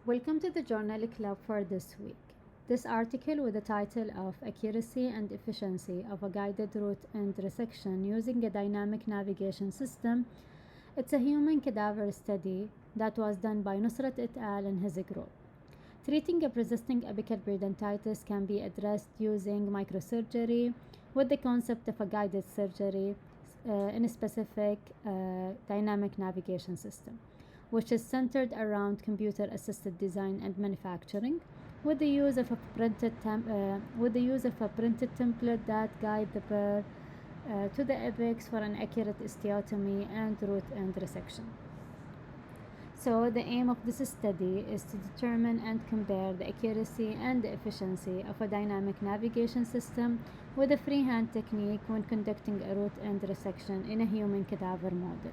Welcome to the Journal Club for this week. This article with the title of Accuracy and Efficiency of a Guided Route and Resection Using a Dynamic Navigation System. It's a human cadaver study that was done by Nusrat et al. And his group. Treating a persisting apical periodontitis can be addressed using microsurgery with the concept of a guided surgery in a specific dynamic navigation system, which is centered around computer-assisted design and manufacturing, with the use of a printed template that guide the pair to the apex for an accurate osteotomy and root and resection. So the aim of this study is to determine and compare the accuracy and the efficiency of a dynamic navigation system with a freehand technique when conducting a root and resection in a human cadaver model.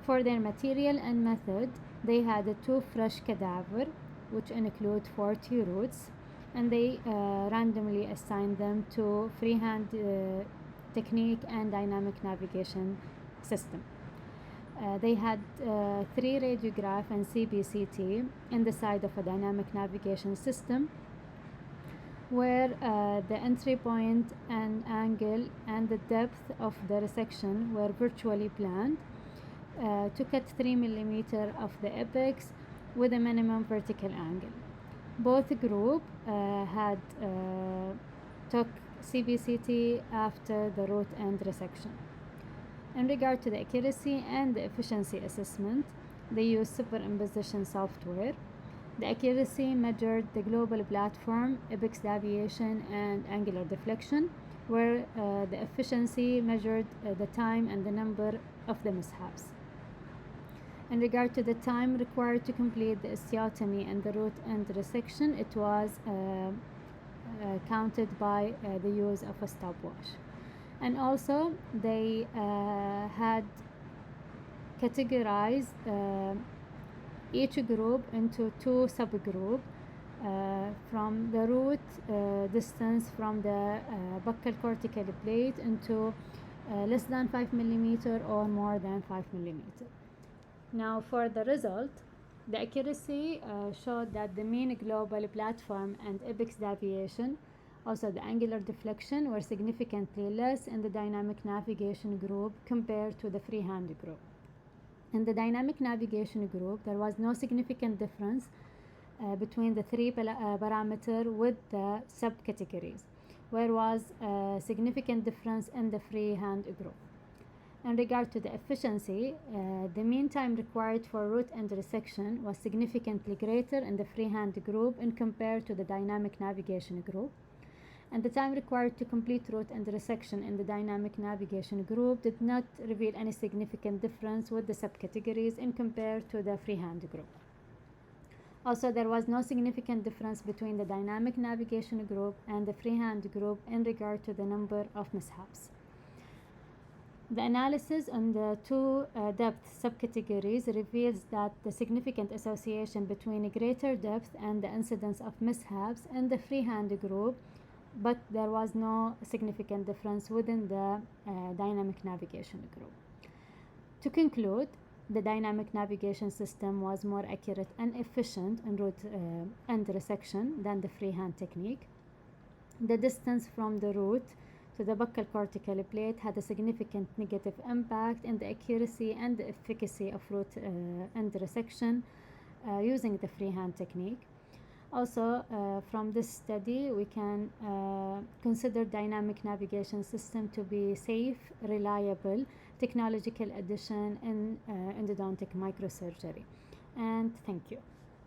For their material and method, they had two fresh cadaver, which include 40 roots, and they randomly assigned them to freehand technique and dynamic navigation system. They had 3 radiograph and CBCT in the side of a dynamic navigation system, where the entry point and angle and the depth of the resection were virtually planned to cut 3 millimeter of the apex with a minimum vertical angle. Both group took CBCT after the root and resection. In regard to the accuracy and the efficiency assessment, they used superimposition software. The accuracy measured the global platform, apex deviation, and angular deflection, where the efficiency measured the time and the number of the mishaps. In regard to the time required to complete the osteotomy and the root and resection, it was counted by the use of a stopwatch. And also they had categorized each group into 2 subgroups from the root distance from the buccal cortical plate into less than 5 millimeter or more than 5 millimeter. Now for the result, the accuracy showed that the mean global platform and apex deviation, also the angular deflection, were significantly less in the dynamic navigation group compared to the freehand group. In the dynamic navigation group, there was no significant difference between the 3 parameters with the subcategories, where was a significant difference in the freehand group. In regard to the efficiency, the mean time required for root and resection was significantly greater in the freehand group in compared to the dynamic navigation group. And the time required to complete root and resection in the dynamic navigation group did not reveal any significant difference with the subcategories in compared to the freehand group. Also, there was no significant difference between the dynamic navigation group and the freehand group in regard to the number of mishaps. The analysis on the 2 depth subcategories reveals that the significant association between a greater depth and the incidence of mishaps in the freehand group, but there was no significant difference within the dynamic navigation group. To conclude, the dynamic navigation system was more accurate and efficient in root and resection than the freehand technique. The distance from the root to the buccal cortical plate had a significant negative impact in the accuracy and the efficacy of root and resection using the freehand technique. Also, from this study, we can consider dynamic navigation system to be safe, reliable, technological addition in endodontic microsurgery. And thank you.